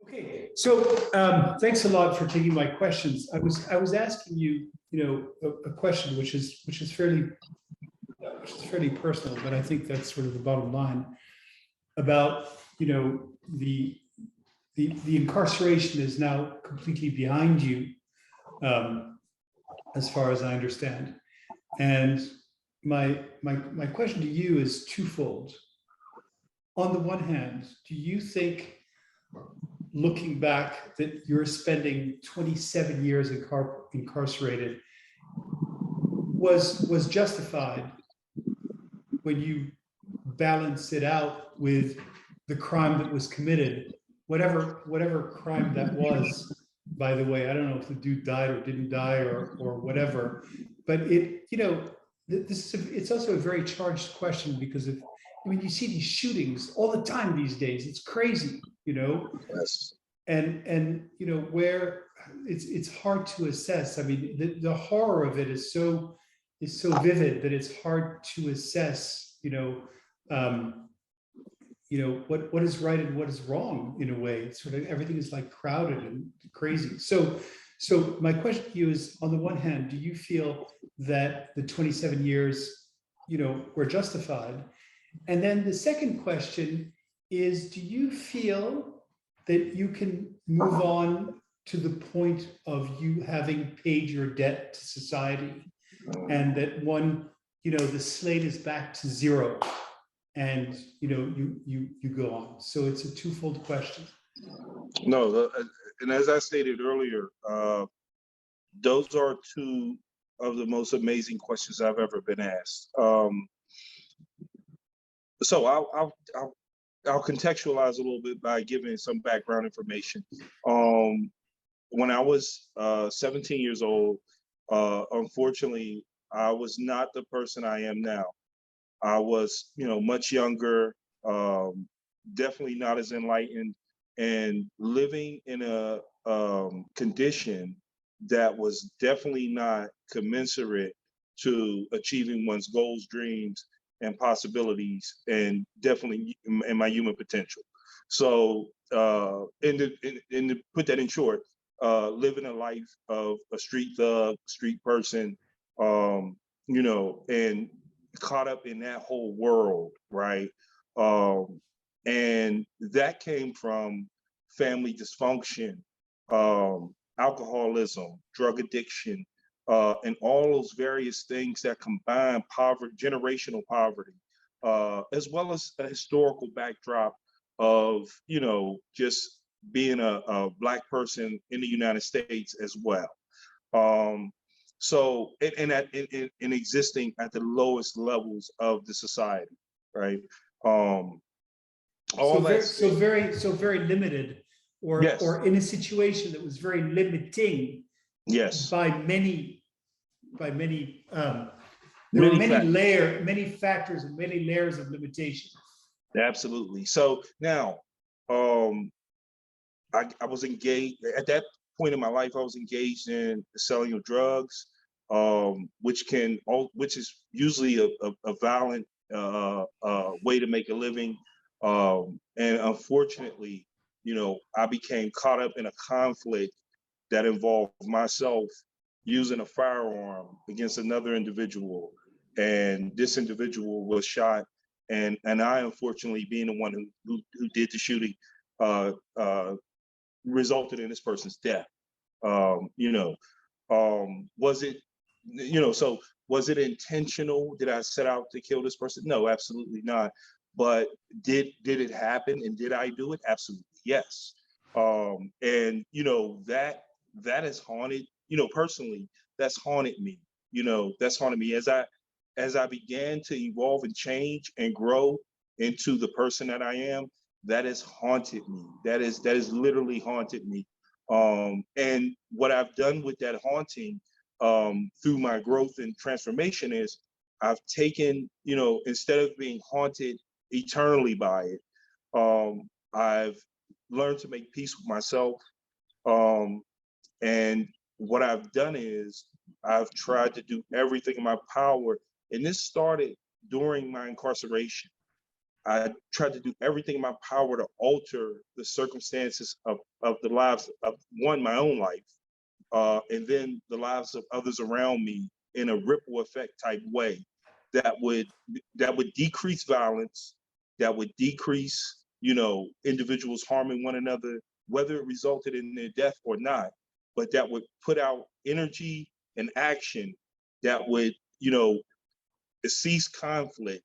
Okay, so thanks a lot for taking my questions. I was asking you, a question which is fairly personal, but I think that's sort of the bottom line about the incarceration is now completely behind you, as far as I understand. And my question to you is twofold. On the one hand, do you think, looking back, that you're spending 27 years incarcerated was justified when you balance it out with the crime that was committed, whatever crime that was? By the way, I don't know if the dude died or didn't die or whatever, but it's also a very charged question because you see these shootings all the time these days. It's crazy, Yes. and where it's hard to assess. I mean, the horror of it is so vivid that it's hard to assess, what is right and what is wrong in a way. It's sort of everything is like crowded and crazy. So my question to you is, on the one hand, do you feel that the 27 years, were justified? And then the second question is, do you feel that you can move on to the point of you having paid your debt to society, and that the slate is back to zero, and you go on? So it's a twofold question. No, and as I stated earlier, those are two of the most amazing questions I've ever been asked. So I'll contextualize a little bit by giving some background information. When I was 17 years old, unfortunately, I was not the person I am now. I was, much younger, definitely not as enlightened, and living in a condition that was definitely not commensurate to achieving one's goals, dreams, and possibilities, and definitely in my human potential. So, and to put that in short, living a life of a street thug, street person, and caught up in that whole world, right? And that came from family dysfunction, alcoholism, drug addiction, and all those various things that combine poverty, generational poverty, as well as a historical backdrop of, just being a Black person in the United States as well. So, in existing at the lowest levels of the society, right? Very limited, Yes. or in a situation that was very limiting. Yes. By many there were many factors and many layers of limitation. Absolutely. So now, I was engaged at that point in my life. I was engaged in the selling of drugs, which is usually a violent way to make a living. And unfortunately, I became caught up in a conflict that involved myself using a firearm against another individual, and this individual was shot, and I, unfortunately, being the one who did the shooting, resulted in this person's death. Was it, so was it intentional? Did I set out to kill this person? No, absolutely not. But did it happen, and did I do it? Absolutely, yes. And that has haunted, personally, that's haunted me. That's haunted me as I began to evolve and change and grow into the person that I am. That has haunted me. That is literally haunted me. And what I've done with that haunting, through my growth and transformation, is I've taken, instead of being haunted eternally by it, I've learned to make peace with myself. And what I've done is I've tried to do everything in my power. And this started during my incarceration. I tried to do everything in my power to alter the circumstances of the lives of my own life, and then the lives of others around me in a ripple effect type way that would decrease violence, that would decrease, individuals harming one another, whether it resulted in their death or not, but that would put out energy and action that would, cease conflict,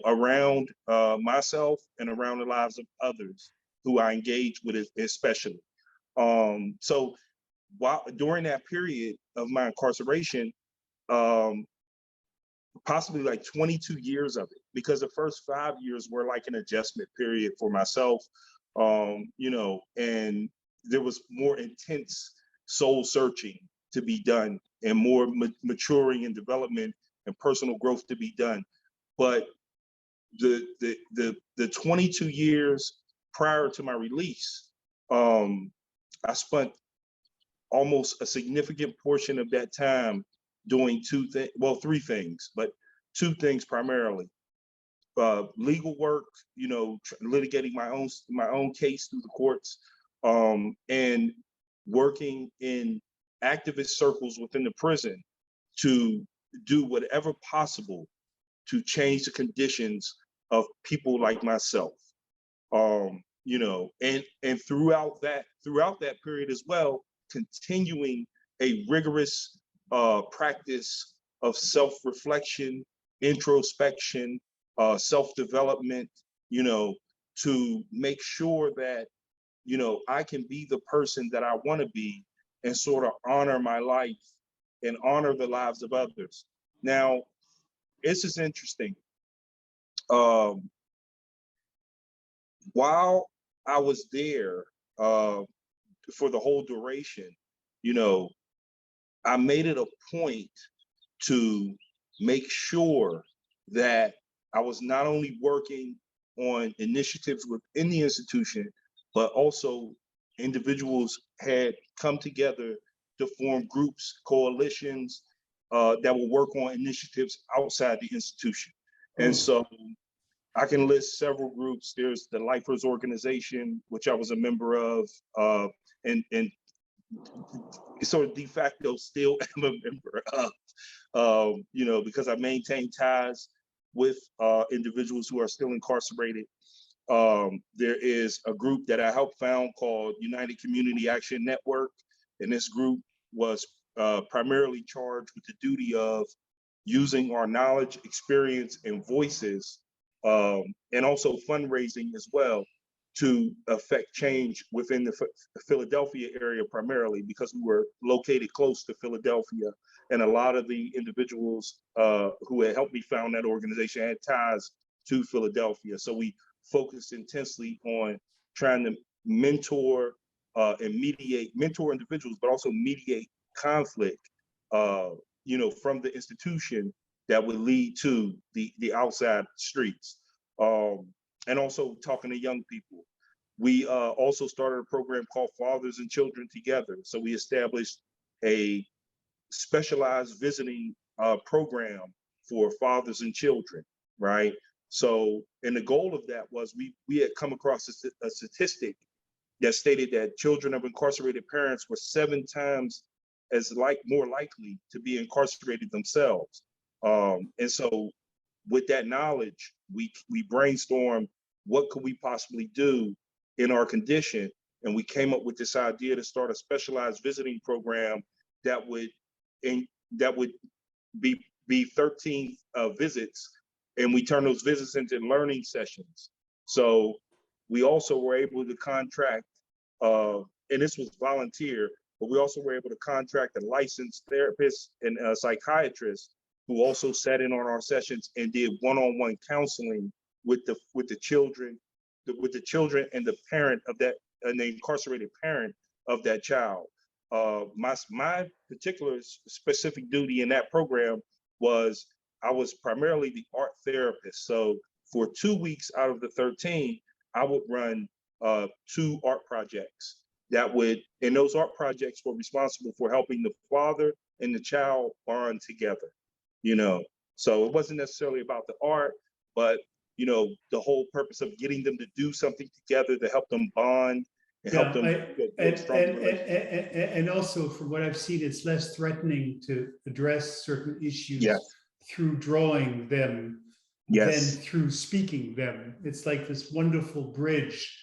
around myself and around the lives of others who I engage with, especially. So while during that period of my incarceration, possibly like 22 years of it, because the first 5 years were like an adjustment period for myself, and there was more intense soul searching to be done and more maturing and development and personal growth to be done. But the 22 years prior to my release, I spent almost a significant portion of that time doing three things, but two things primarily. Legal work, litigating my own case through the courts, and working in activist circles within the prison to do whatever possible to change the conditions of people like myself. And throughout that period as well, continuing a rigorous practice of self-reflection, introspection, self-development, to make sure that, I can be the person that I want to be and sort of honor my life and honor the lives of others. Now, this is interesting. While I was there for the whole duration, I made it a point to make sure that I was not only working on initiatives within the institution, but also individuals had come together to form groups, coalitions that will work on initiatives outside the institution. And so I can list several groups. There's the Lifers Organization, which I was a member of, and sort of de facto still am a member of, because I maintain ties with individuals who are still incarcerated. There is a group that I helped found called United Community Action Network, and this group was primarily charged with the duty of using our knowledge, experience, and voices, and also fundraising as well, to affect change within the Philadelphia area primarily, because we were located close to Philadelphia, and a lot of the individuals who had helped me found that organization had ties to Philadelphia. So we focused intensely on trying to mentor and mentor individuals, but also mediate conflict, from the institution that would lead to the outside streets. And also talking to young people. We also started a program called Fathers and Children Together. So we established a specialized visiting program for fathers and children, right? So, and the goal of that was we had come across a statistic that stated that children of incarcerated parents were 7 times more likely to be incarcerated themselves. And so with that knowledge, we brainstormed what could we possibly do in our condition, and we came up with this idea to start a specialized visiting program that would be 13 visits, and we turn those visits into learning sessions. So we also were able to contract, and this was volunteer, but we also were able to contract a licensed therapist and a psychiatrist who also sat in on our sessions and did one-on-one counseling with the children and the parent of that, and the incarcerated parent of that child. My particular specific duty in that program was I was primarily the art therapist. So for 2 weeks out of the 13, I would run 2 art projects and those art projects were responsible for helping the father and the child bond together. So it wasn't necessarily about the art, but the whole purpose of getting them to do something together to help them bond and help Yeah, them build stronger relationships. and also from what I've seen, it's less threatening to address certain issues Yes, through drawing them than yes, through speaking them. It's like this wonderful bridge.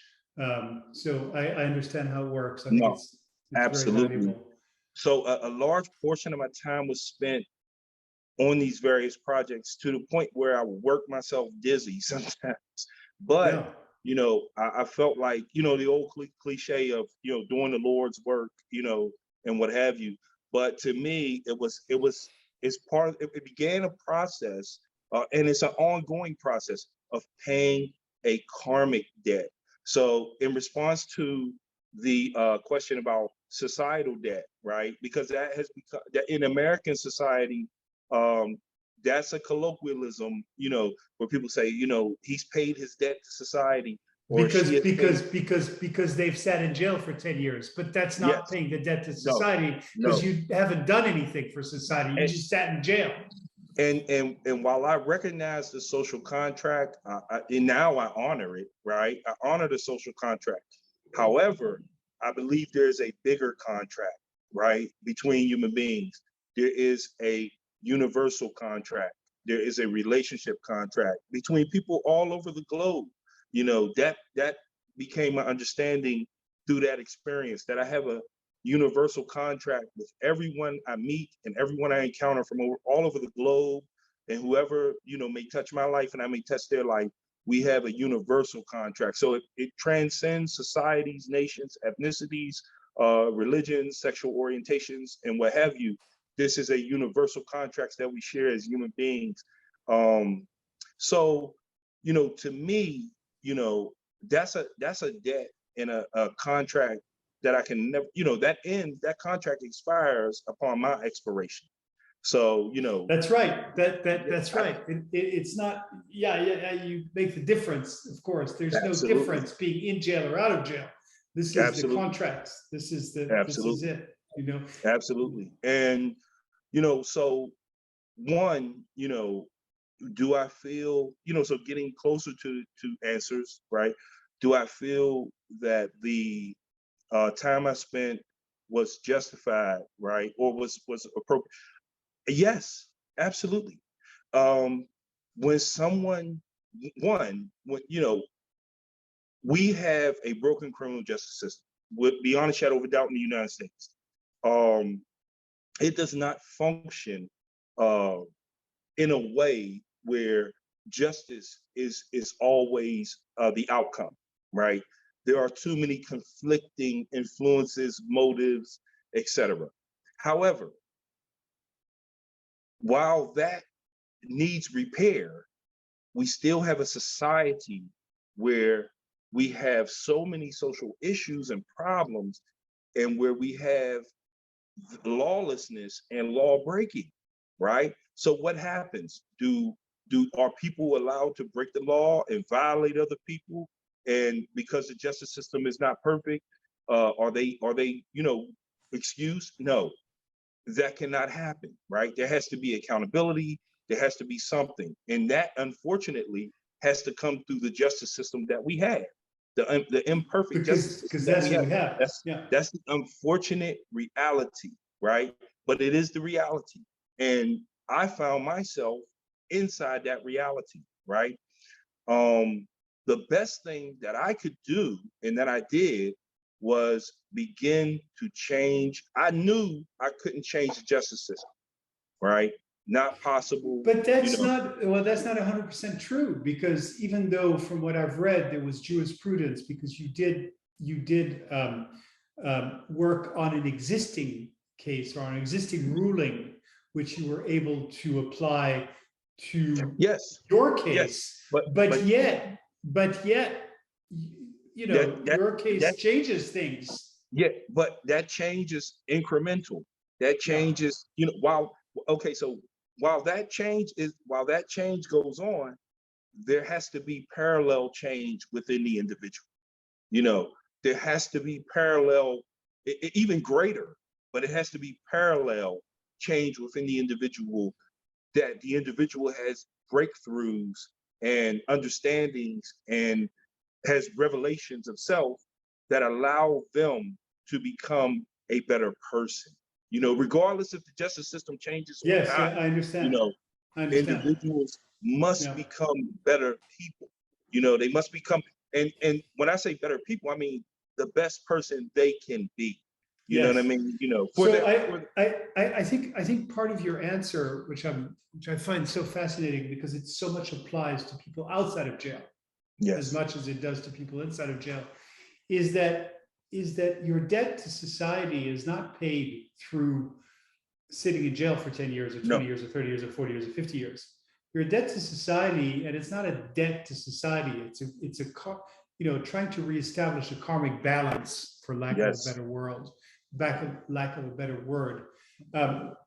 So I understand how it works. I think no, it's very absolutely. valuable. So a large portion of my time was spent on these various projects to the point where I would work myself dizzy sometimes. But, Yeah, I felt like, the old cliche of, doing the Lord's work, and what have you. But to me, it's part of, it began a process, and it's an ongoing process of paying a karmic debt. So in response to the question about societal debt, right? Because that has become, that in American society, um, that's a colloquialism, where people say, he's paid his debt to society, or because she has paid. because they've sat in jail for 10 years, but that's not Yes, paying the debt to no, society because no. you haven't done anything for society. You And just sat in jail. and while I recognize the social contract, and now I honor it, right? I honor the social contract. However, I believe there's a bigger contract, right, between human beings. There is a universal contract. There is a relationship contract between people all over the globe. That became my understanding through that experience, that I have a universal contract with everyone I meet and everyone I encounter from all over the globe, and whoever may touch my life and I may touch their life. We have a universal contract, so it transcends societies, nations, ethnicities, religions, sexual orientations, and what have you. This is a universal contract that we share as human beings. So, to me, that's a debt and a contract that I can never, that contract expires upon my expiration. So, That's right. That's right. It's not. Yeah. You make the difference. Of course, there's no absolutely, difference being in jail or out of jail. This is the absolutely, contracts. This is absolutely, it. absolutely. And, so one, do I feel, so getting closer to answers, right? Do I feel that the time I spent was justified, right? Or was appropriate? Yes, absolutely. Um, when someone, when we have a broken criminal justice system, beyond a shadow of a doubt in the United States. Um, it does not function uh, in a way where justice is always the outcome, right? There are too many conflicting influences, motives, etc. However, while that needs repair, we still have a society where we have so many social issues and problems, and where we have lawlessness and law breaking, right? So what happens? Are people allowed to break the law and violate other people? And because the justice system is not perfect, are they excused? No, that cannot happen, right? There has to be accountability. There has to be something, and that unfortunately has to come through the justice system that we have, the imperfect justice system Because that that's we what have. we have. That's Yeah. that's the unfortunate reality, right? But it is the reality, and I found myself inside that reality, right? The best thing that I could do, and that I did, was begin to change. I knew I couldn't change the justice system, right? Not possible, But you know. that's not 100% true, because even though from what I've read, there was jurisprudence, because you did work on an existing case or an existing ruling, which you were able to apply to Yes, your yes, case, but but yet, that that your case that changes things. yeah, but that change is incremental. That Yeah, change is, while okay, so while that change goes on, there has to be parallel change within the individual. There has to be parallel, even greater, but it has to be parallel change within the individual, that the individual has breakthroughs and understandings and has revelations of self that allow them to become a better person. You know, regardless if the justice system changes or Yes, not, yeah, I you understand. know, I understand. individuals must Yeah. become better people. You know, they must become, and when I say better people, I mean the best person they can be. You know what I Yes. mean? You know, So I think part of your answer, which I find so fascinating because it so much applies to people outside of jail as yes, much as it does to people inside of jail, is that your debt to society is not paid through sitting in jail for 10 years or 20 no, years or 30 years or 40 years or 50 years. You're a debt to society, and it's not a debt to society. It's a trying to reestablish a karmic balance, for lack of a yes, better lack of a better word,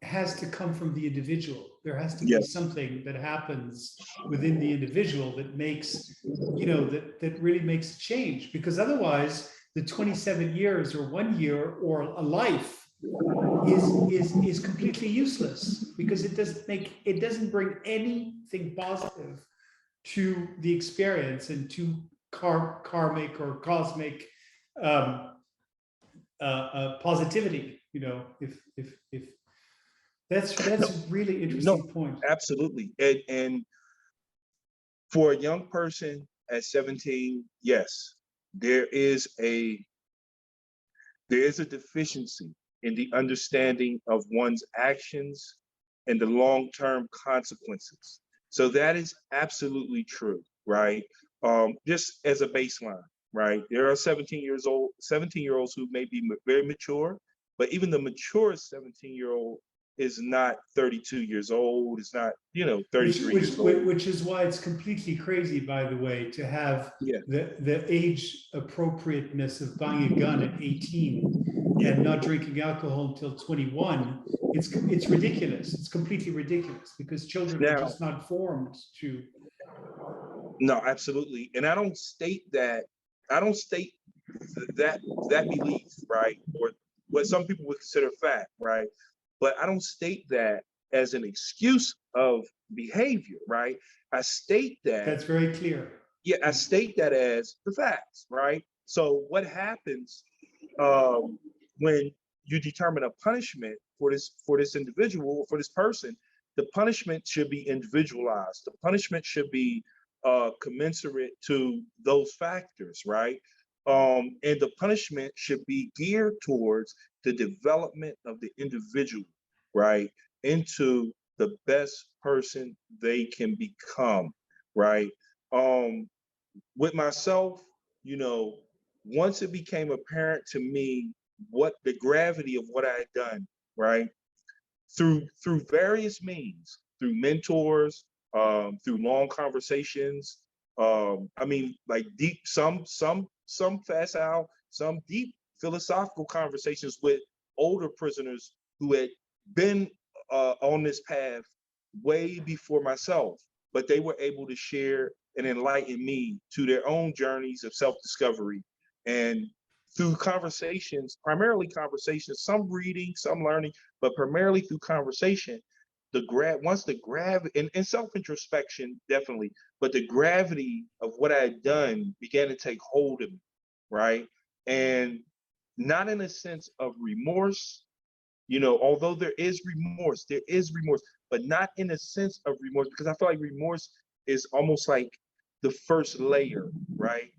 has to come from the individual. There has to be yes, something that happens within the individual that makes, that really makes a change. Because otherwise, the 27 years or 1 year or a life is completely useless, because it doesn't bring anything positive to the experience and to karmic or cosmic um, positivity. If that's no, a really no, interesting point. absolutely. And for a young person at 17, yes, there is a deficiency in the understanding of one's actions and the long-term consequences. So that is absolutely true, right? Just as a baseline, right? There are 17-year-olds who may be very mature, but even the maturest 17-year-old is not 32 years old, is not, Which 33 which years old. which is why it's completely crazy, by the way, to have Yeah, the age appropriateness of buying a gun at 18 yeah. and not drinking alcohol until 21. It's ridiculous. It's completely ridiculous, because children are Now, just not formed to. no, absolutely. And I don't state that belief, right? Or what some people would consider fact, right? But I don't state that as an excuse of behavior, right? I state that, That's very clear. yeah, I state that as the facts, right? So what happens when you determine a punishment for this individual, for this person? The punishment should be individualized. The punishment should be commensurate to those factors, right? And the punishment should be geared towards the development of the individual, right, into the best person they can become, right? Um, with myself, you know, once it became apparent to me what the gravity of what I had done, right, through various means, through mentors, through long conversations. I mean, like deep, some facile, some deep philosophical conversations with older prisoners who had been on this path way before myself, but they were able to share and enlighten me to their own journeys of self-discovery. And through conversations, primarily conversations, some reading, some learning, but primarily through conversation, once the and self-introspection, definitely, but the gravity of what I had done began to take hold of me, right? And not in a sense of remorse, although there is remorse, but not in a sense of remorse, because I feel like remorse is almost like the first layer, right?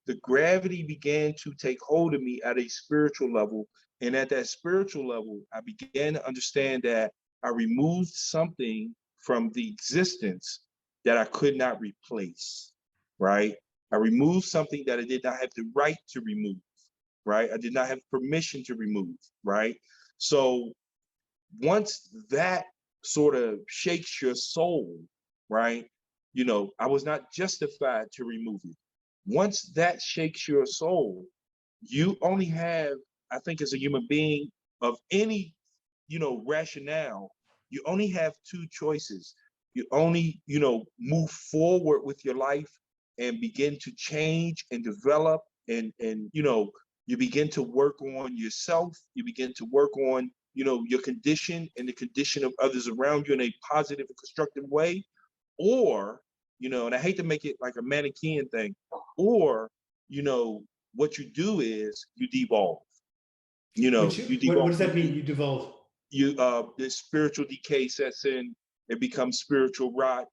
The gravity began to take hold of me at a spiritual level. And at that spiritual level, I began to understand that I removed something from the existence that I could not replace, right? I removed something that I did not have the right to remove, right? I did not have permission to remove, right? So once that sort of shakes your soul, right? I was not justified to remove it. Once that shakes your soul, you only have, I think, as a human being of any, rationale, you only have two choices. You only, move forward with your life and begin to change and develop and you begin to work on yourself. You begin to work on, your condition and the condition of others around you in a positive and constructive way, or you know, and I hate to make it like a Manichaean thing, or, you know, what you do is you devolve, you know, you What devolve. does that mean? You devolve? The spiritual decay sets in, it becomes spiritual rot.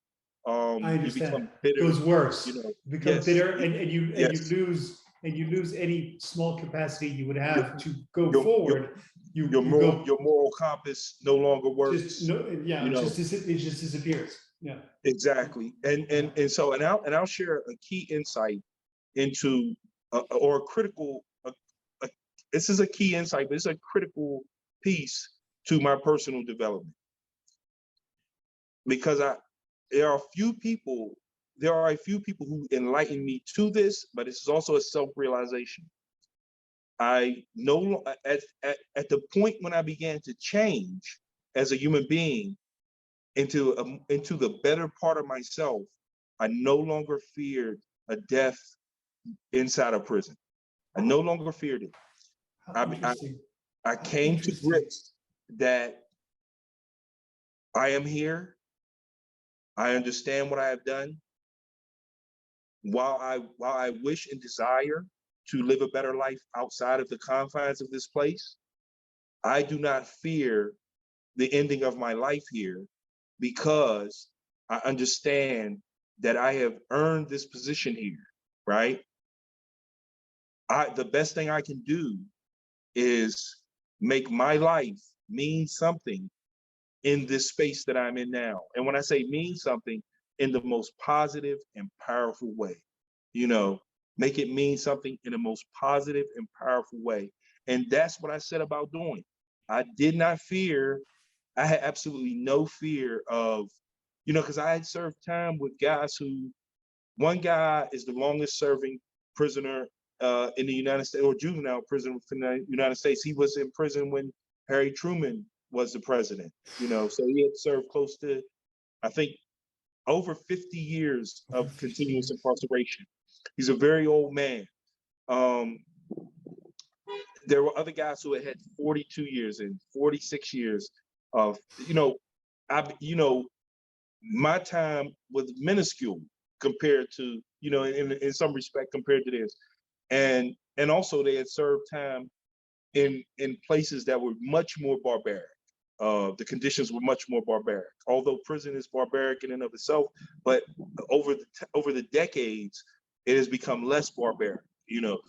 I You understand. become bitter, Goes worse. you know. You become Yes, bitter, and yes. you lose any small capacity you would Your, have to go your, your, forward. You go your moral compass no longer just works, no, yeah, you know. it just disappears. Yeah. Exactly. And so, I'll share a key insight into, or a critical, this is a key insight, but it's a critical piece to my personal development. Because there are a few people who enlighten me to this, but this is also a self-realization. I know at the point when I began to change as a human being into the better part of myself, I no longer feared a death inside a prison. I no longer feared it. How interesting. I How came to interesting. grips that I am here. I understand what I have done. While I wish and desire to live a better life outside of the confines of this place, I do not fear the ending of my life here, because I understand that I have earned this position here, right? The best thing I can do is make my life mean something in this space that I'm in now. And when I say mean something, in the most positive and powerful way, you know, make it mean something in the most positive and powerful way. And that's what I said about doing. I did not fear. I had absolutely no fear of, you know, because I had served time with guys who, one guy is the longest serving prisoner in the United States, or juvenile prisoner in the United States. He was in prison when Harry Truman was the president, you know, so he had served close to, I think, over 50 years Over of 50 continuous years. incarceration. He's a very old man. There were other guys who had 42 years and 46 years of, you know, my time was minuscule compared to, you know, in some respect compared to this. And also they had served time in places that were much more barbaric. The conditions were much more barbaric. Although prison is barbaric in and of itself, but over the decades, it has become less barbaric. You know,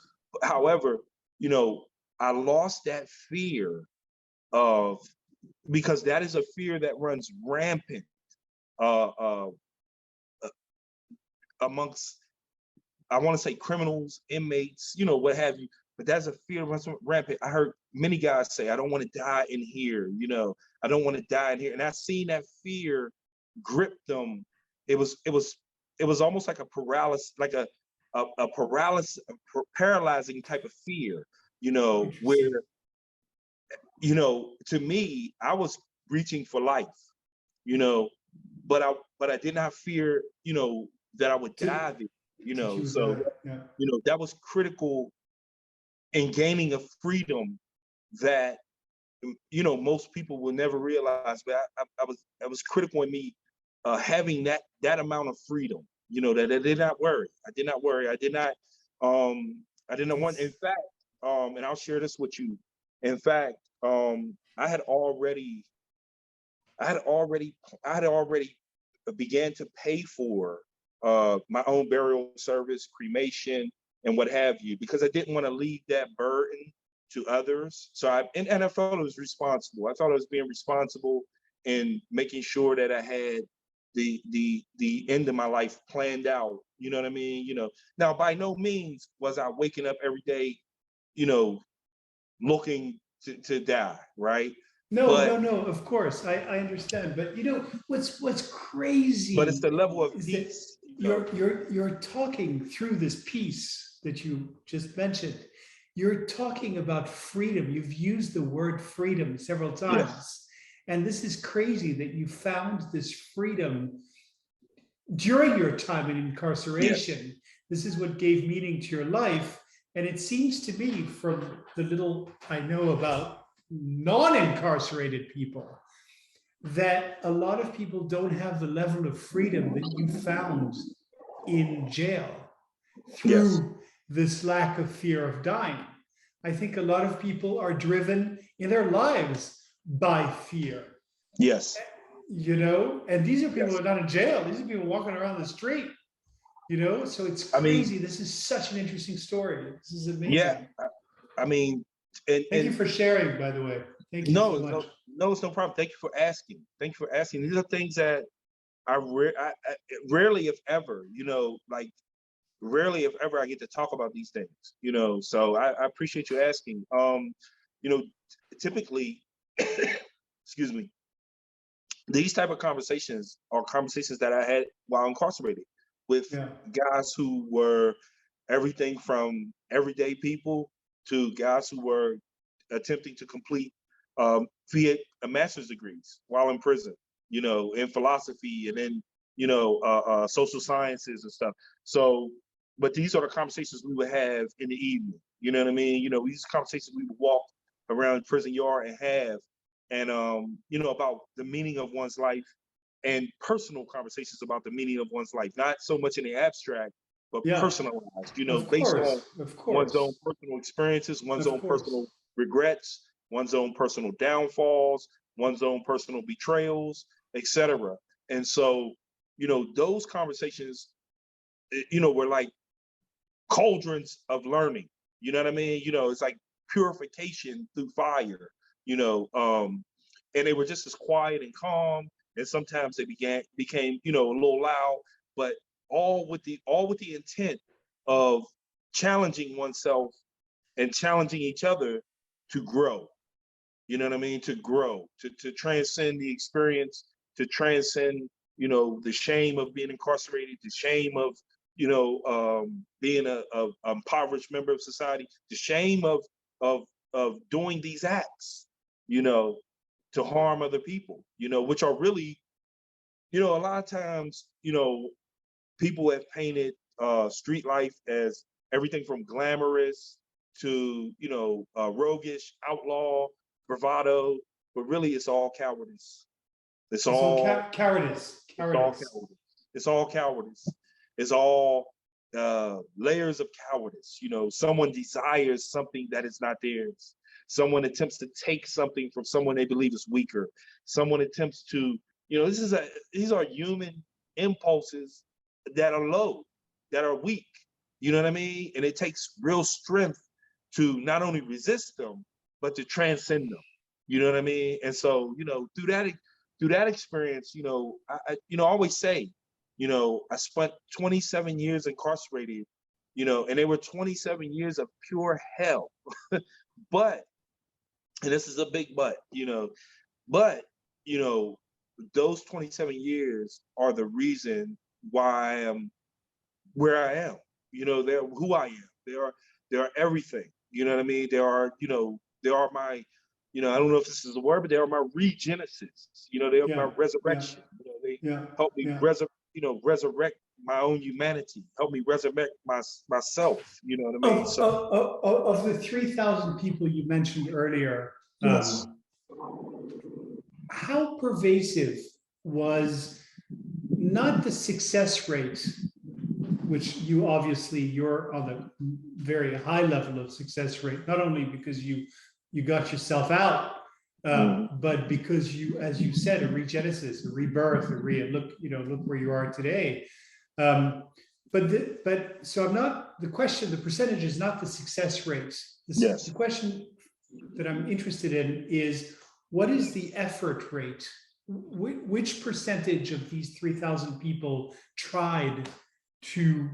however, you know, I lost that fear of, because that is a fear that runs rampant uh, amongst, I want to say, criminals, inmates, you know, what have you. But that's a fear runs rampant. I heard many guys say, I don't want to die in here, you know, I don't want to die in here. And I've seen that fear grip them. It was almost like a paralysis, like a paralyzing type of fear, you know, where, you know, to me, I was reaching for life, you know, but I did not fear, you know, that I would die there, you know. So, Yeah. you know, that was critical in gaining a freedom that, you know, most people will never realize. But I was critical in me having that amount of freedom, you know, that I did not worry. I did not worry. I did not want, in fact, and I'll share this with you. In fact, I had already began to pay for my own burial service, cremation, and what have you, because I didn't want to leave that burden to others. So I felt it was responsible. I thought I was being responsible in making sure that I had the end of my life planned out. You know what I mean? You know, now by no means was I waking up every day, you know, looking to die, right? But No, of course. I understand. But you know, what's it's crazy the level of is that peace, you know. you're talking through this piece that you just mentioned. You're talking about freedom. You've used the word freedom several Yes. times. And this is crazy that you found this freedom during your time in incarceration. Yes. This is what gave meaning to your life. And it seems to me, from the little I know about non-incarcerated people, that a lot of people don't have the level of freedom that you found in jail Yes. through this lack of fear of dying. I think a lot of people are driven in their lives by fear, Yes. and these are people who Yes. are not in jail. These are people walking around the street, so it's I mean, crazy. This is such an interesting story. This is yeah. amazing. I mean, and Thank you for sharing, by the way. Thank you so no, much. no, it's no problem. Thank you for asking. Thank you for asking. These are things that I rarely, if ever, like rarely, if ever, I get to talk about these things. So I appreciate you asking. You know, typically, excuse me, these type of conversations are conversations that I had while incarcerated with Yeah. guys who were everything from everyday people to guys who were attempting to complete via a master's degrees while in prison, in philosophy and in, social sciences and stuff. So, but these are the conversations we would have in the evening. You know what I mean? These conversations we would walk around prison yard and have, and about the meaning of one's life and personal conversations about the meaning of one's life, not so much in the abstract, but Yeah. personalized, Of based on course. Of one's own course. personal experiences, one's Of own course. personal regrets, one's own personal downfalls, one's own personal betrayals, etc. And so, those conversations, were like cauldrons of learning. You know what I mean? It's like purification through fire, and they were just as quiet and calm. And sometimes they became, a little loud, but all with the intent of challenging oneself and challenging each other to grow. You know what I mean? To grow, to transcend the experience, to transcend, the shame of being incarcerated, the shame of, being a impoverished member of society, the shame of doing these acts, to harm other people, which are really, a lot of times, people have painted street life as everything from glamorous to, roguish, outlaw, bravado, but really it's all cowardice. It's It's all all cowardice. it's all cowardice. It's all cowardice. It's all layers of cowardice. Someone desires something that is not theirs. Someone attempts to take something from someone they believe is weaker. Someone attempts to, these are human impulses that are low, that are weak. You know what I mean? And it takes real strength to not only resist them, but to transcend them. You know what I mean? And so, through that experience, I always say, I spent 27 years incarcerated, and they were 27 years of pure hell. But, and this is a big but, those 27 years are the reason why I am where I am. They're who I am. They are everything. You know what I mean? They are my, I don't know if this is a word, but they are my regenesis. They are my Yeah. resurrection. They Yeah. help me Yeah. resurrect my own humanity. Help me resurrect myself. You know what I mean? So Of the 3,000 people you mentioned earlier, yes. how pervasive was not the success rate, which you're on a very high level of success rate, not only because you got yourself out, but because you, as you said, a regenesis, a rebirth, look where you are today. So I'm not, the percentage is not the success rate. Yes. The question that I'm interested in is, what is the effort rate? Which percentage of these 3,000 people tried to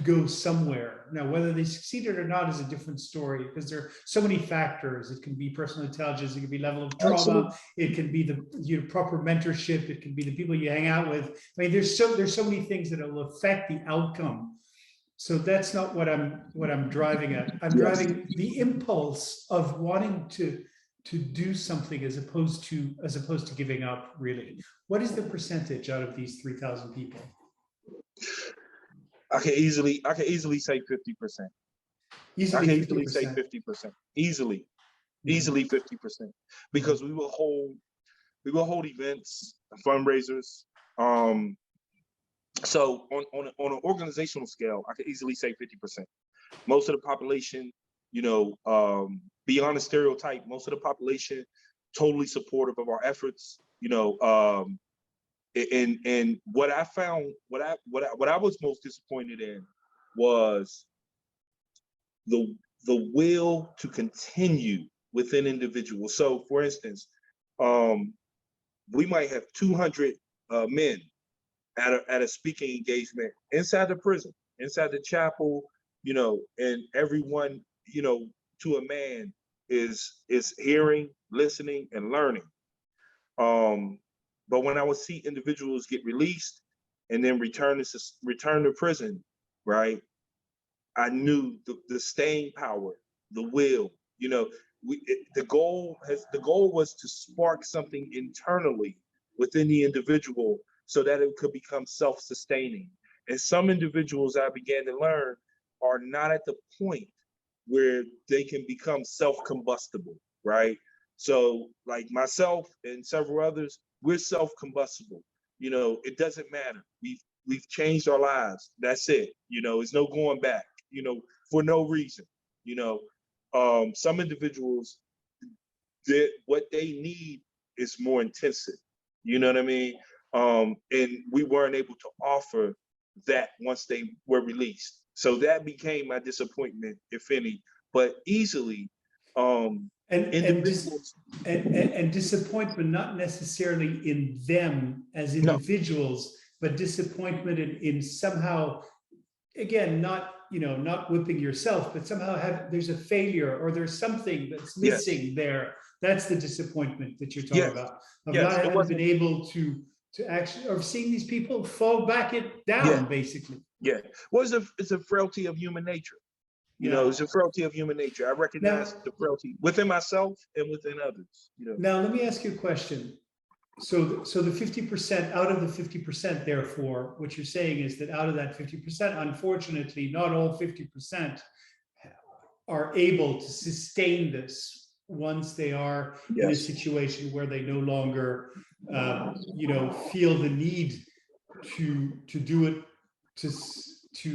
go somewhere? Now, whether they succeeded or not is a different story, because there are so many factors. It can be personal intelligence, it can be level of trauma, Absolutely. it can be the proper mentorship, it can be the people you hang out with. I mean, there's so many things that will affect the outcome. So that's not what I'm driving at. I'm driving the impulse of wanting to do something as opposed to giving up, really. What is the percentage out of these 3,000 people? I can easily say 50%. Easily 50%. Say 50%. Easily 50%. Because we will hold We will hold events, fundraisers. So on an organizational scale, I could easily say 50%. Most of the population, beyond the stereotype, most of the population totally supportive of our efforts. And what I found, what I was most disappointed in was the will to continue within individuals. So, for instance, we might have 200 men at a speaking engagement inside the prison, inside the chapel, and everyone, to a man is hearing, listening, and learning. But when I would see individuals get released and then return to prison, right? I knew the staying power, the will. The goal was to spark something internally within the individual so that it could become self-sustaining. And some individuals, I began to learn, are not at the point where they can become self-combustible, right? So like myself and several others, we're self-combustible. It doesn't matter. We've changed our lives. That's it. There's no going back, for no reason. Some individuals, what they need is more intensive. You know what I mean? And we weren't able to offer that once they were released. So that became my disappointment, if any, but easily individuals. And disappointment, not necessarily in them as individuals, but disappointment in somehow, again, not whipping yourself, but somehow there's a failure or there's something that's missing there. That's the disappointment that you're talking about, of not having been able to actually, or seeing these people fall back down, basically. Yeah. Well, it's a frailty of human nature. It's a frailty of human nature. I recognize the frailty within myself and within others. Now, let me ask you a question. So the 50%, out of the 50%, therefore, what you're saying is that out of that 50%, unfortunately, not all 50% are able to sustain this once they are in a situation where they no longer, feel the need to do it, to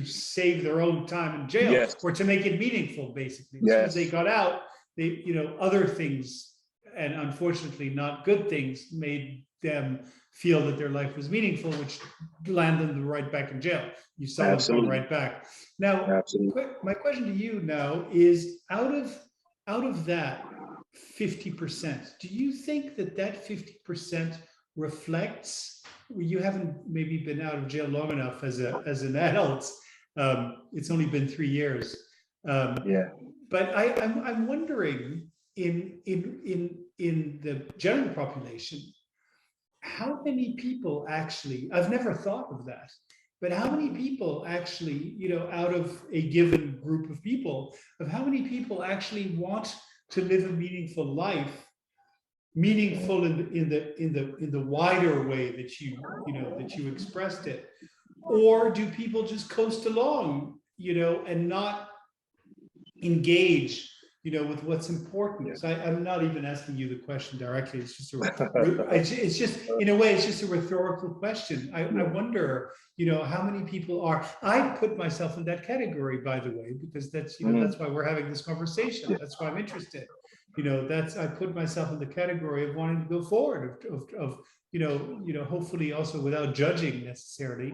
save their own time in jail, or to make it meaningful, basically. As soon as they got out, they, other things, and unfortunately not good things, made them feel that their life was meaningful, which landed them right back in jail. You saw them come right back. Now, my question to you now is, out of that 50%, do you think that 50% reflects, you haven't maybe been out of jail long enough as an adult, it's only been 3 years, but I'm wondering, in the general population, how many people actually, I've never thought of that, but how many people actually, out of a given group of people, how many people actually want to live a meaningful life, meaningful in the wider way that you expressed it, or do people just coast along, and not engage, with what's important? So I'm not even asking you the question directly. It's just in a way, it's just a rhetorical question. I wonder, how many people are. I put myself in that category, by the way, because that's that's why we're having this conversation. That's why I'm interested. I put myself in the category of wanting to go forward, of hopefully also without judging necessarily,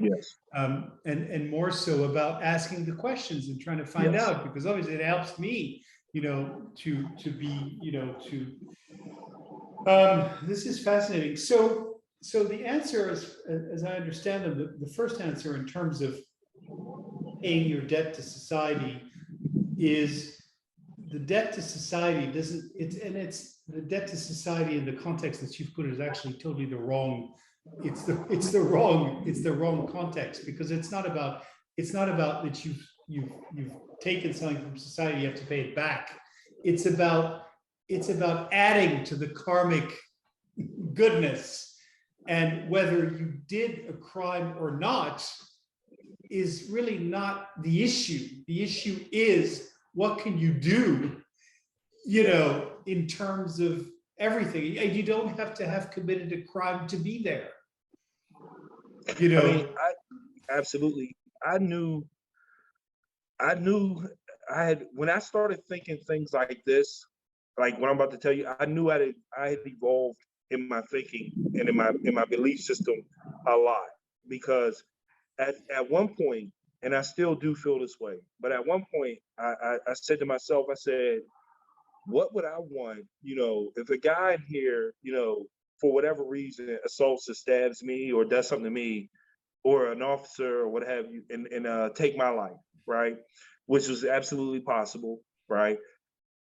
and more so about asking the questions and trying to find out, because obviously it helps me, to be, this is fascinating. So the answer is, as I understand them, the first answer in terms of paying your debt to society is, the debt to society it's the debt to society in the context that you've put it is actually totally the wrong, it's the wrong context, because it's not about that you've taken something from society, you have to pay it back. It's about adding to the karmic goodness, and whether you did a crime or not is really not the issue. The issue is, what can you do, in terms of everything. And you don't have to have committed a crime to be there. I mean, I absolutely. I knew I had, when I started thinking things like this, like what I'm about to tell you, I knew I had evolved in my thinking and in my belief system a lot, because at one point, and I still do feel this way, but at one point I said to myself, I said, what would I want, if a guy in here, for whatever reason, assaults or stabs me or does something to me, or an officer or what have you, and take my life, right? Which was absolutely possible, right?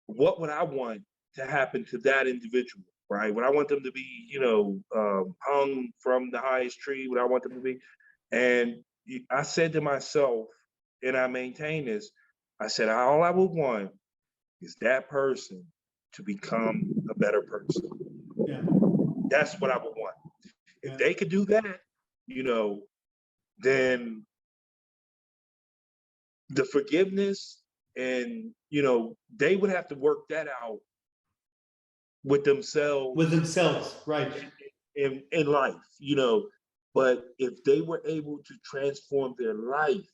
What would I want to happen to that individual, right? Would I want them to be, hung from the highest tree? Would I want them to be? And I said to myself, and I maintain this, I said, all I would want is that person to become a better person. Yeah. That's what I would want. If they could do that, then the forgiveness, and they would have to work that out with themselves, Right. in life, but if they were able to transform their life,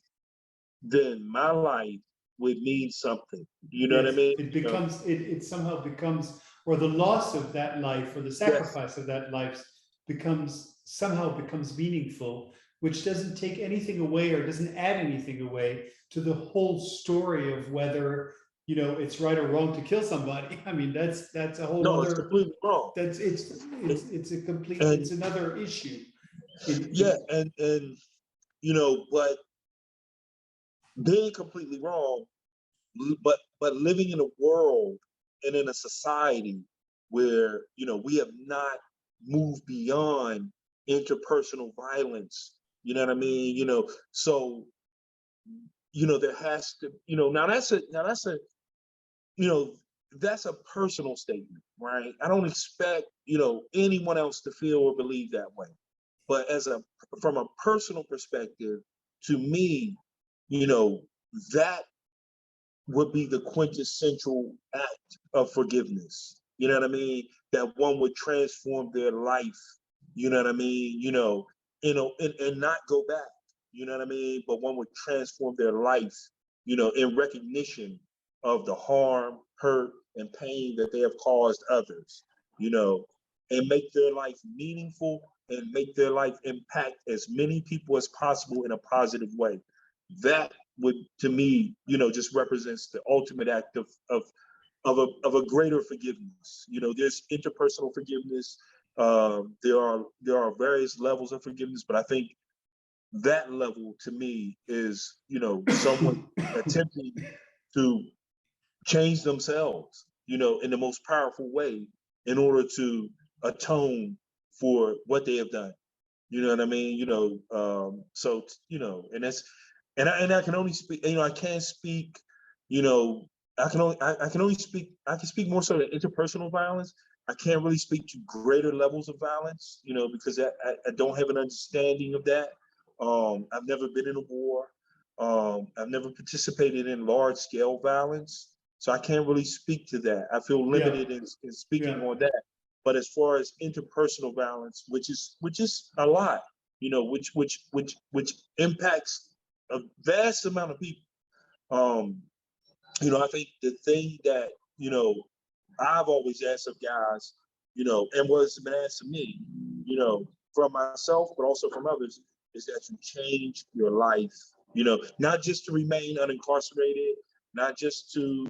then my life would mean something. You know what I mean? It becomes, it somehow becomes, or the loss of that life or the sacrifice of that life somehow becomes meaningful, which doesn't take anything away or doesn't add anything away to the whole story of whether, it's right or wrong to kill somebody. I mean, that's a whole No, other, it's completely wrong. It's a complete, it's another issue. But being completely wrong, but living in a world and in a society where we have not moved beyond interpersonal violence. You know what I mean? So there has to, that's a personal statement, right? I don't expect anyone else to feel or believe that way. But from a personal perspective, to me, that would be the quintessential act of forgiveness. You know what I mean? That one would transform their life. You know what I mean? And not go back. You know what I mean? But one would transform their life, in recognition of the harm, hurt, and pain that they have caused others, and make their life meaningful and make their life impact as many people as possible in a positive way. That would, to me, just represents the ultimate act of a greater forgiveness. There's interpersonal forgiveness. There are various levels of forgiveness, but I think that level, to me, is someone attempting to change themselves, in the most powerful way in order to atone for what they have done. You know what I mean? So and that's, and I can only speak. I can't speak. I can speak more so to interpersonal violence. I can't really speak to greater levels of violence. Because I don't have an understanding of that. I've never been in a war. I've never participated in large scale violence, so I can't really speak to that. I feel limited in speaking on that. But as far as interpersonal violence, which is a lot, which impacts a vast amount of people. I think the thing that I've always asked of guys, and what's been asked of me, from myself, but also from others, is that you change your life. Not just to remain unincarcerated, not just to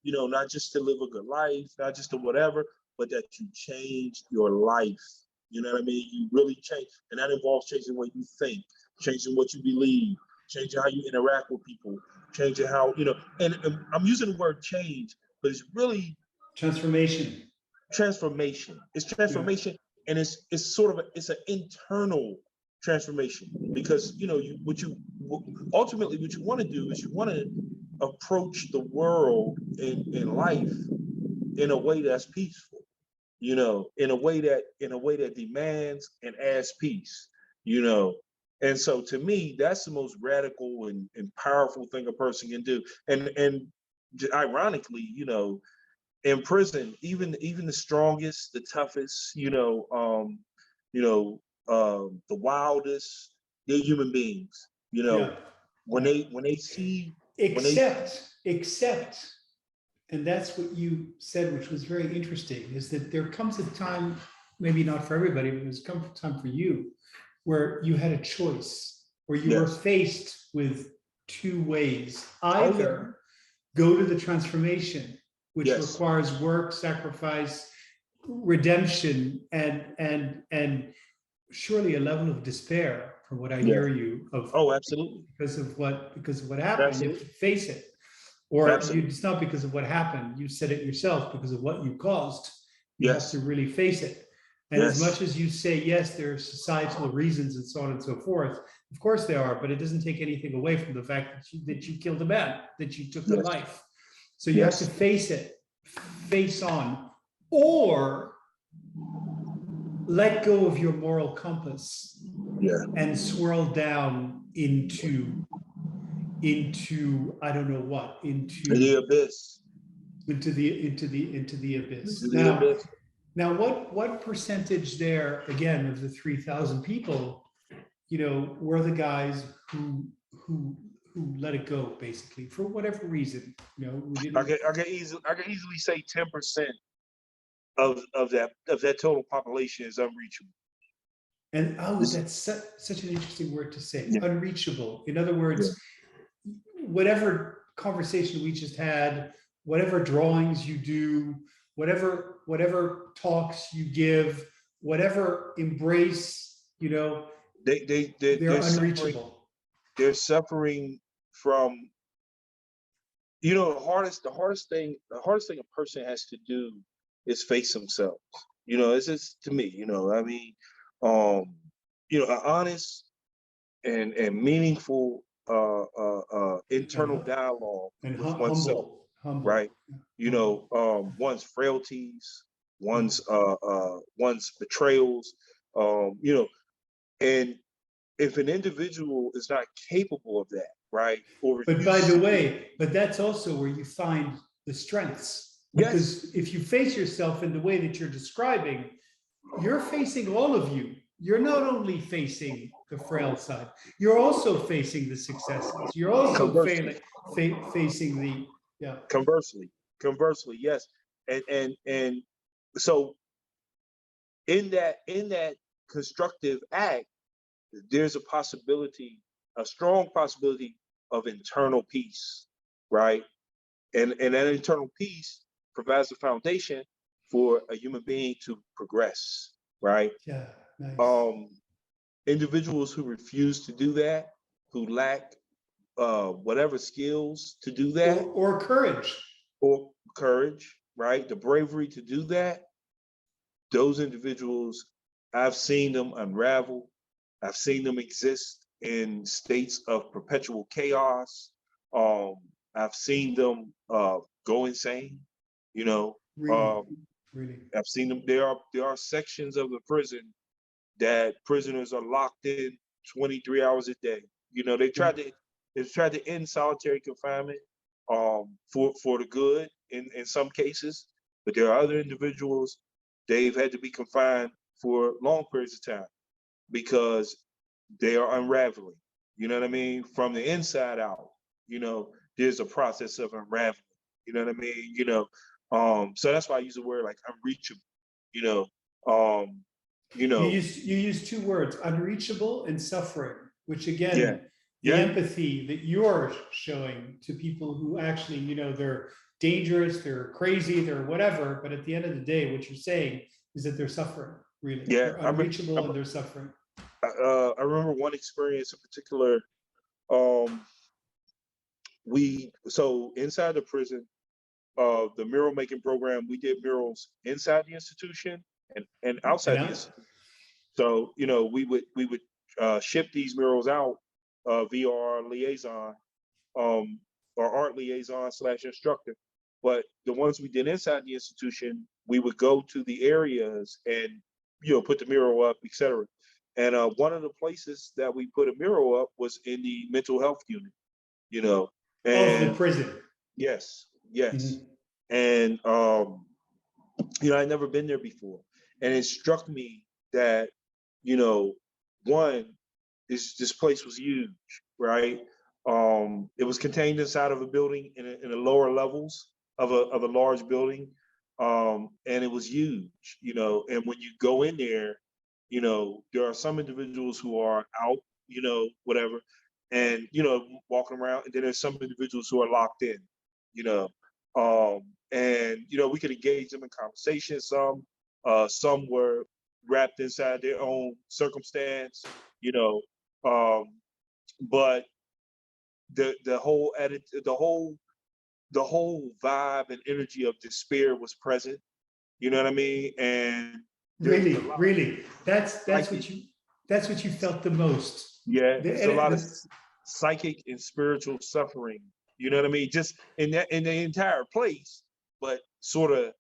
not just to live a good life, not just to whatever, but that you change your life. You know what I mean? You really change, and that involves changing what you think, changing what you believe, changing how you interact with people, changing how and I'm using the word change, but it's really transformation. It's transformation, and it's sort of it's an internal transformation, because ultimately what you want to do is you want to approach the world in life in a way that's peaceful, in a way that demands and asks peace, and so to me, that's the most radical and powerful thing a person can do. And ironically, in prison, even the strongest, the toughest, the wildest, they're human beings. Yeah. When Yeah. they see Except, and that's what you said, which was very interesting, is that there comes a time, maybe not for everybody, but there's come a time for you, where you had a choice, where you were yes, faced with two ways. oh yeah, Either go to the transformation, which yes, requires work, sacrifice, redemption, and surely a level of despair, from what I yeah, hear you, of oh absolutely, because of what happened. You have to absolutely, face it. Or absolutely, it's not because of what happened, you said it yourself, because of what you caused. You have to yes, really face it. And as much yes, as you say, yes, there are societal reasons and so on and so forth, of course there are, but it doesn't take anything away from the fact that you killed a man, that you took a yes, life. So you have to yes, face it, face on, or let go of your moral compass yeah, and swirl down into I don't know what, the abyss, into the abyss. the abyss. Now what percentage there again of the 3,000 people, were the guys who let it go, basically, for whatever reason, who didn't. I can easily say 10% of that total population is unreachable. And that's such an interesting word to say, Yeah, unreachable. In other yeah. words, whatever conversation we just had, whatever drawings you do, whatever talks you give, whatever embrace, they're They're suffering. unreachable. They're suffering from, the hardest thing a person has to do is face themselves. It's just to me, I mean, an honest and meaningful and internal dialogue and with oneself, right? humble. One's frailties, Yeah. one's betrayals, you know, and if an individual is not capable of that, right, or But by refuses the to do, way, that's also where you find the strengths, yes, because if you face yourself in the way that you're describing, you're facing all of you. You're not only facing the frail side, you're also facing the successes. You're also conversely, facing the, yeah. conversely, conversely, yes, and so in that constructive act, there's a strong possibility of internal peace, right? And that internal peace provides the foundation for a human being to progress, right? Yeah, nice. Um, Individuals who refuse to do that, who lack whatever skills to do that, Or courage. or courage, right? The bravery to do that, those individuals, I've seen them unravel. I've seen them exist in states of perpetual chaos. Um, I've seen them go insane. You know, Really, um, really. I've seen them. There are sections of the prison that prisoners are locked in 23 hours a day. Yeah. They tried to end solitary confinement for the good in some cases, but there are other individuals, they've had to be confined for long periods of time because they are unraveling. You know what I mean? From the inside out, there's a process of unraveling. You know what I mean? So that's why I use the word like unreachable. You know, um, you know, You use two words, unreachable and suffering, which yeah, again, the yeah, empathy that you're showing to people who actually, they're dangerous, they're crazy, they're whatever, but at the end of the day, what you're saying is that they're suffering, really. yeah. They're unreachable and they're suffering. I remember one experience in particular. Um, so inside the prison, the mural making program, we did murals inside the institution and And outside the I, institution. So we would ship these murals out via our liaison, um, our art liaison / instructor. But the ones we did inside the institution, we would go to the areas and put the mural up, etc. And one of the places that we put a mural up was in the mental health unit. You know, of the and prison. yes, yes. Mhm. And I'd never been there before, and it struck me that, one is this place was huge, right? It was contained inside of a building in the lower levels of a large building, and it was huge, And when you go in there, there are some individuals who are out, whatever, and walking around, and then there's some individuals who are locked in, you know. And we could engage them in conversation. Some were wrapped inside their own circumstance, but the whole edit, the whole vibe and energy of despair was present. You know what I mean? And really, that's what you felt the most. Yeah, there's a lot of psychic and spiritual suffering. You know what I mean? Just in the entire place, but sort of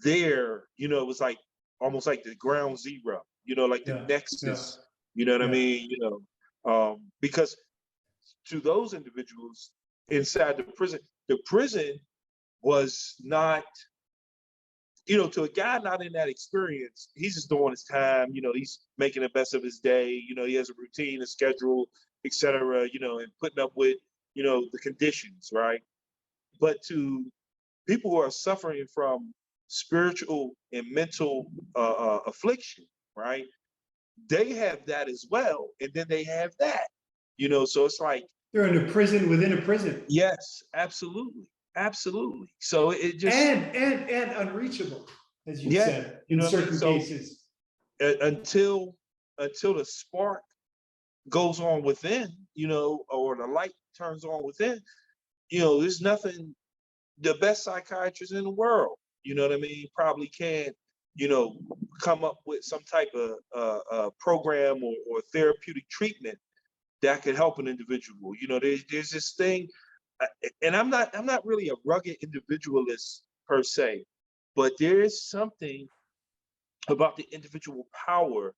there. It was like almost like the ground zero. Like the nexus. You know what I mean? Because to those individuals inside the prison was not. To a guy not in that experience, he's just doing his time. He's making the best of his day. He has a routine, a schedule, et cetera, and putting up with, the conditions, right? But to people who are suffering from spiritual and mental affliction, right? They have that as well. And then they have that, so it's like. They're in a prison within a prison. Yes, absolutely. Absolutely. So it just and unreachable, as you said, in certain cases. Until the spark goes on within, or the light turns on within, there's nothing. The best psychiatrist in the world, you know what I mean, probably can't, come up with some type of program or therapeutic treatment that could help an individual. There's this thing. And I'm not really a rugged individualist per se, but there is something about the individual power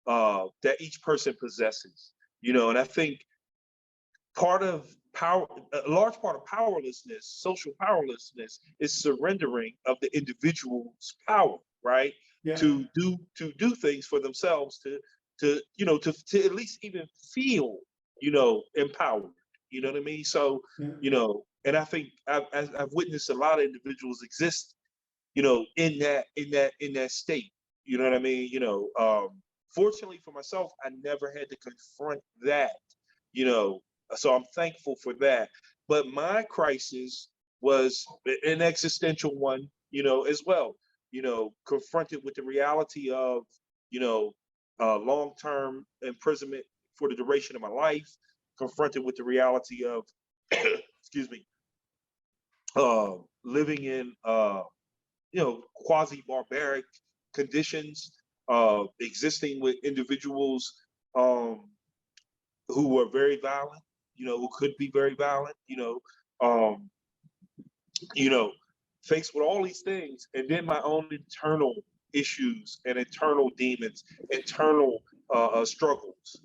that each person possesses, and I think a large part of powerlessness, social powerlessness, is surrendering of the individual's power, right? Yeah. To do things for themselves, to at least even feel, empowered. You know what I mean? So, and I think I've witnessed a lot of individuals exist, in that state. You know what I mean? Fortunately for myself, I never had to confront that, so I'm thankful for that. But my crisis was an existential one, as well, confronted with the reality of, long-term imprisonment for the duration of my life, confronted with the reality of, excuse me, living in, quasi-barbaric conditions, existing with individuals who were very violent, who could be very violent, faced with all these things, and then my own internal issues and internal demons, internal struggles.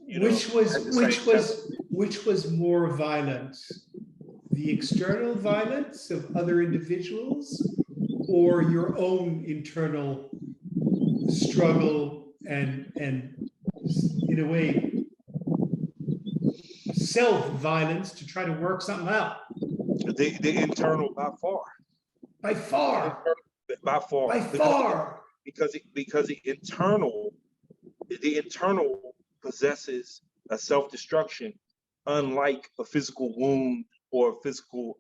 Which was more violent, the external violence of other individuals, or your own internal struggle and in a way self-violence to try to work something out? The internal, by far. Because the internal possesses a self-destruction, unlike a physical wound or physical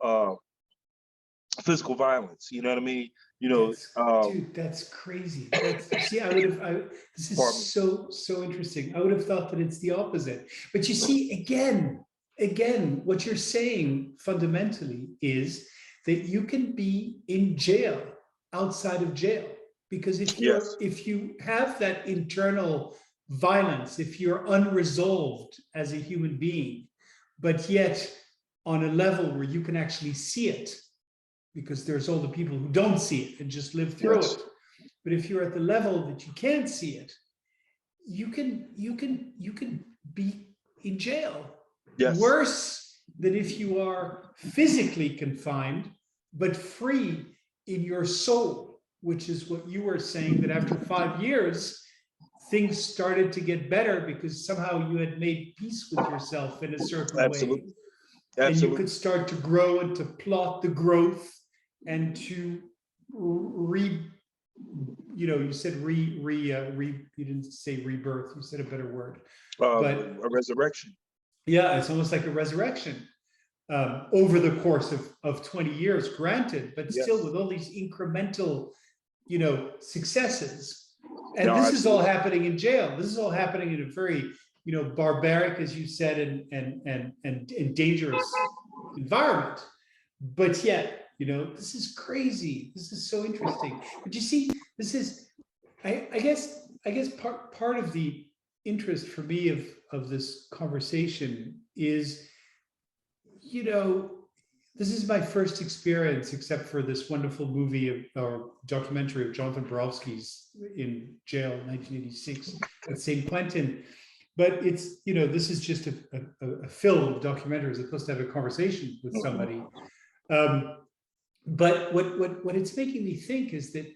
violence. You know what I mean? Dude, that's crazy. This is so interesting. I would have thought that it's the opposite. But you see, again, what you're saying fundamentally is that you can be in jail outside of jail. Because if you have that internal violence, if you're unresolved as a human being, but yet on a level where you can actually see it, because there's all the people who don't see it and just live through it. But if you're at the level that you can't see it, you can be in jail. Yes. Worse than if you are physically confined, but free in your soul, which is what you were saying, that after 5 years, things started to get better because somehow you had made peace with yourself in a certain way. Absolutely. And you could Absolutely. start to grow and to plot the growth and to you said you didn't say rebirth, you said a better word. But A resurrection. yeah, it's almost like a resurrection over the course of 20 years, granted, but Yes. still with all these incremental, successes. And No, this is all absolutely. happening in jail. This is all happening in a very, barbaric, as you said, and dangerous environment. But yet, this is crazy. This is so interesting. But you see, this is, I guess part of the interest for me of this conversation is, this is my first experience, except for this wonderful movie or documentary of Jonathan Borowski's in jail in 1986 at St. Quentin. But it's, this is just a film documentary as opposed to have a conversation with somebody. But what it's making me think is that,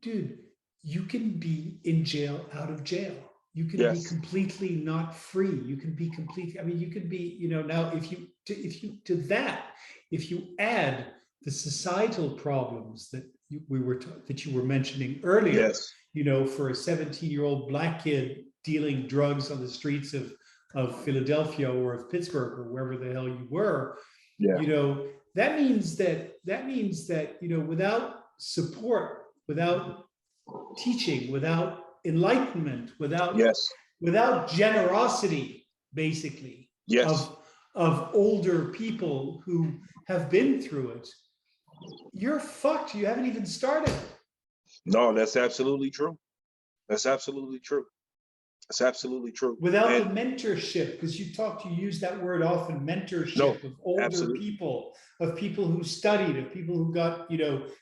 dude, you can be in jail out of jail. You can be completely not free. You can be completely, you can be, now if you add the societal problems that you were mentioning earlier, for a 17-year-old Black kid dealing drugs on the streets of Philadelphia or of Pittsburgh or wherever the hell you were, that means that, without support, without teaching, without enlightenment, without generosity, basically, of older people who have been through it, you're fucked. You haven't even started. No, that's absolutely true. That's absolutely true. That's absolutely true. Without the mentorship, because you use that word often, mentorship of older people, of people who studied, of people who got,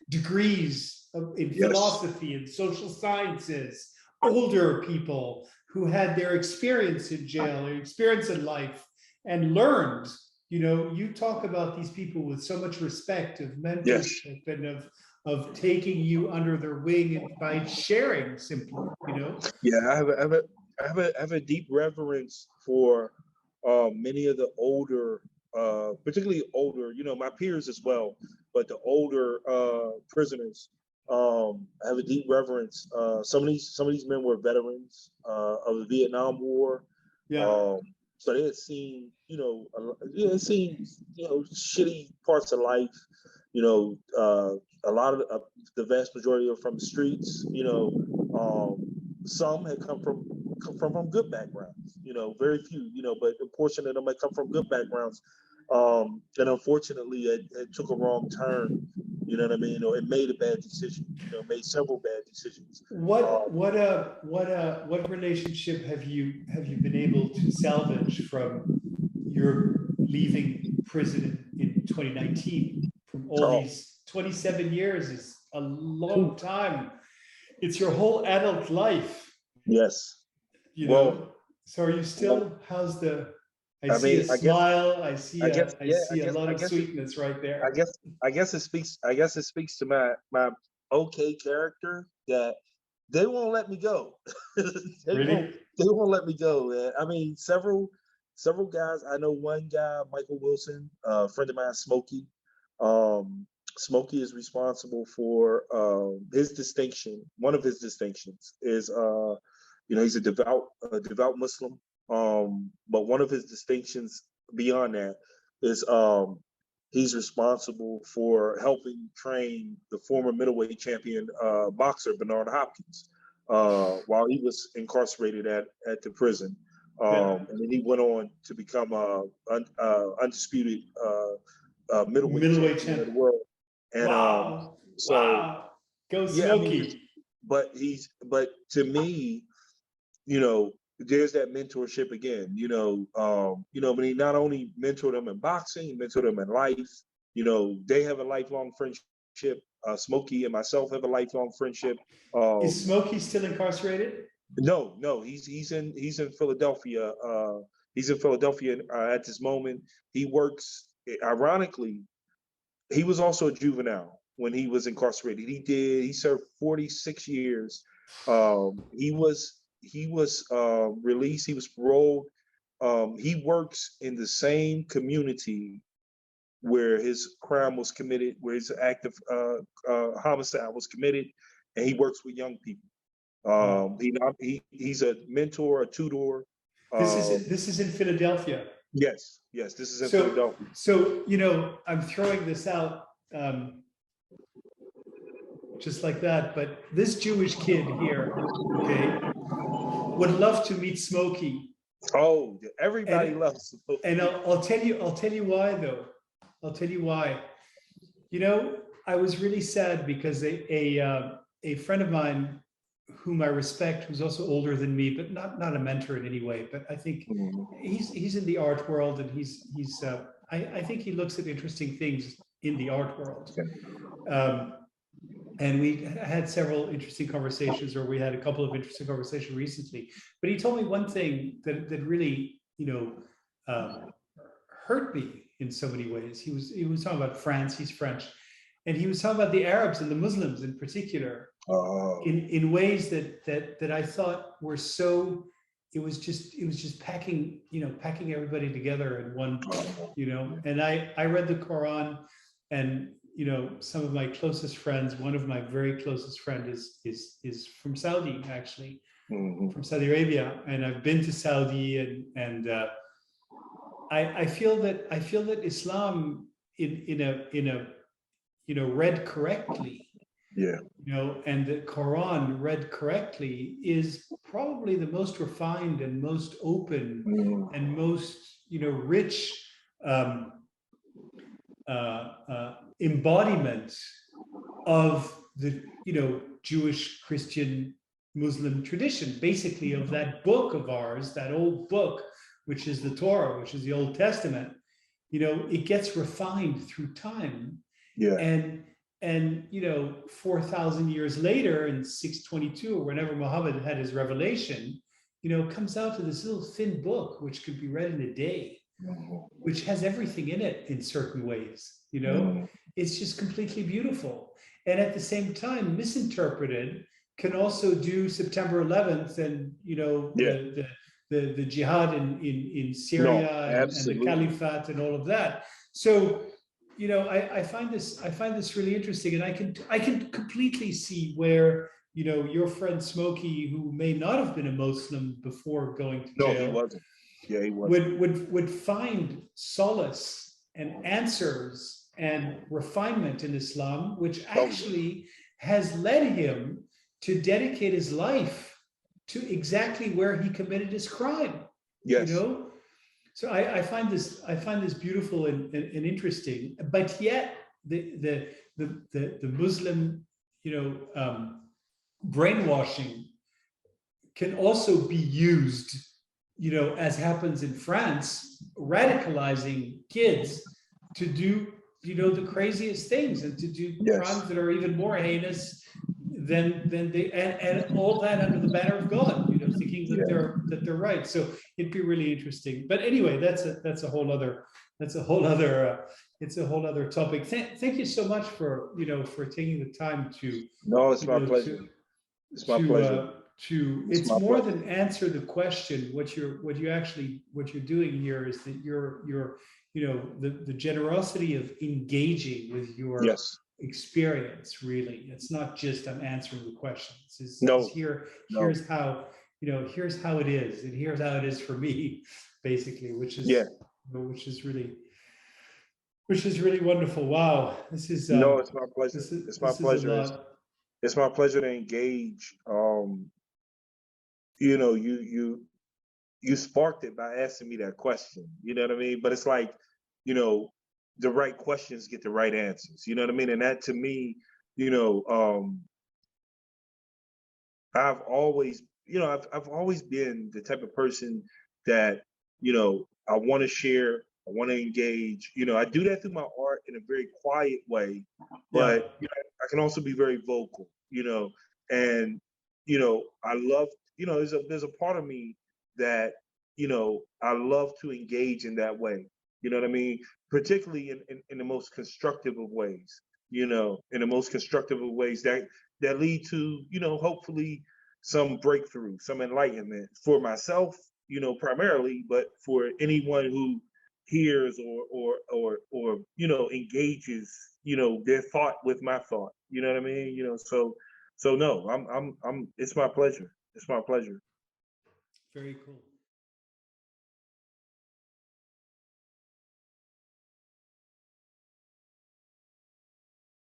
degrees in philosophy and social sciences, older people who had their experience in jail, their experience in life, and learned. You talk about these people with so much respect of mentorship and of taking you under their wing and by sharing simply, Yeah, I have a deep reverence for many of the older, particularly older, my peers as well, but the older prisoners. I have a deep reverence. Some of these men were veterans of the Vietnam War. So they had seen, shitty parts of life. A lot of the vast majority are from the streets. Some had come from good backgrounds. Very few. But a portion of them had come from good backgrounds. And unfortunately, it took a wrong turn. You know what I mean? Or it made a bad decision. Made several bad decisions. What relationship have you been able to salvage from your leaving prison in 2019? From all these 27 years is a long time. It's your whole adult life. Yes. So are you still? How's the? I see a smile. I see a lot of sweetness right there. I guess it speaks to my okay character that they won't let me go. They won't let me go, man. Several guys. I know one guy, Michael Wilson, a friend of mine, Smokey. Smokey is responsible for his distinction. One of his distinctions is he's a devout Muslim. But one of his distinctions beyond that is he's responsible for helping train the former middleweight champion boxer Bernard Hopkins while he was incarcerated at the prison. And then he went on to become undisputed middleweight champion of the world. And go Smokey. But to me, there's that mentorship again, but he not only mentored them in boxing, he mentored them in life. They have a lifelong friendship. Smokey and myself have a lifelong friendship. Is Smokey still incarcerated? No, he's in Philadelphia. He's in Philadelphia at this moment. He works, ironically, he was also a juvenile. when he was incarcerated. He served 46 years. He was released. He was paroled. He works in the same community where his crime was committed, where his act of homicide was committed, and he works with young people. Wow. He's a mentor, a tutor. This is in Philadelphia. Yes, this is in So, Philadelphia. so you know, I'm throwing this out just like that, but this Jewish kid here, okay, would love to meet Smokey. Oh, everybody And loves him. and I'll tell you why though. I'll tell you why. You know, I was really sad because a friend of mine whom I respect, who's also older than me, but not a mentor in any way, but I think he's in the art world, and I think he looks at interesting things in the art world. And we had several interesting conversations, or we had a couple of interesting conversations recently. But he told me one thing that really, you know, hurt me in so many ways. He was talking about France. He's French, and he was talking about the Arabs and the Muslims in particular, in ways that I thought were so. It was just packing everybody together in one, you know. And I read the Quran, and you know, some of my closest friends, one of my very closest friend is from Saudi, actually, from Saudi Arabia, and I've been to Saudi, and I feel that Islam in a you know, read correctly, Yeah. you know, and the Quran read correctly is probably the most refined and most open and most, you know, rich embodiment of the, you know, Jewish, Christian, Muslim tradition, basically, of that book of ours, that old book, which is the Torah, which is the Old Testament. You know, it gets refined through time. Yeah. And you know, 4,000 years later, in 622, or whenever Muhammad had his revelation, you know, comes out to this little thin book, which could be read in a day, which has everything in it in certain ways, you know. It's just completely beautiful. And at the same time, misinterpreted, can also do September 11th and, you know, the jihad in Syria, and the caliphate and all of that. So, you know, I find this really interesting, and I can completely see where, you know, your friend Smokey, who may not have been a Muslim before going to jail, he wasn't. Yeah, he wasn't. Would find solace and answers and refinement in Islam, which actually has led him to dedicate his life to exactly where he committed his crime. Yes. You know, so I find this beautiful and interesting, but yet the Muslim, you know, brainwashing can also be used, you know, as happens in France, radicalizing kids to do, you know, the craziest things, and to do crimes that are even more heinous than they, and all that under the banner of God, you know, thinking that they're right. So it'd be really interesting. But anyway, that's a whole other it's a whole other topic. Thank you so much for, you know, for taking the time to. No, it's my pleasure. It's my pleasure. It's more than answer the question. What you're doing here is that you're you know, the generosity of engaging with your experience. Really, it's not just I'm answering the questions. Here's how, you know, here's how it is, and here's how it is for me, basically, which is really wonderful. Wow, this is no, it's my pleasure. It's my pleasure. It's my pleasure to engage. You know, you sparked it by asking me that question. You know what I mean? But it's like, you know, the right questions get the right answers. You know what I mean? And that, to me, you know, I've always been the type of person that, you know, I want to share, I want to engage. You know, I do that through my art in a very quiet way, but you know, I can also be very vocal. You know, and you know, I love. You know, there's a part of me that, you know, I love to engage in that way. You know what I mean? Particularly in the most constructive of ways. in the most constructive of ways that lead to, hopefully some breakthrough, some enlightenment for myself, primarily, but for anyone who hears or engages, their thought with my thought. You know what I mean? So no, I'm it's my pleasure. It's my pleasure. Very cool.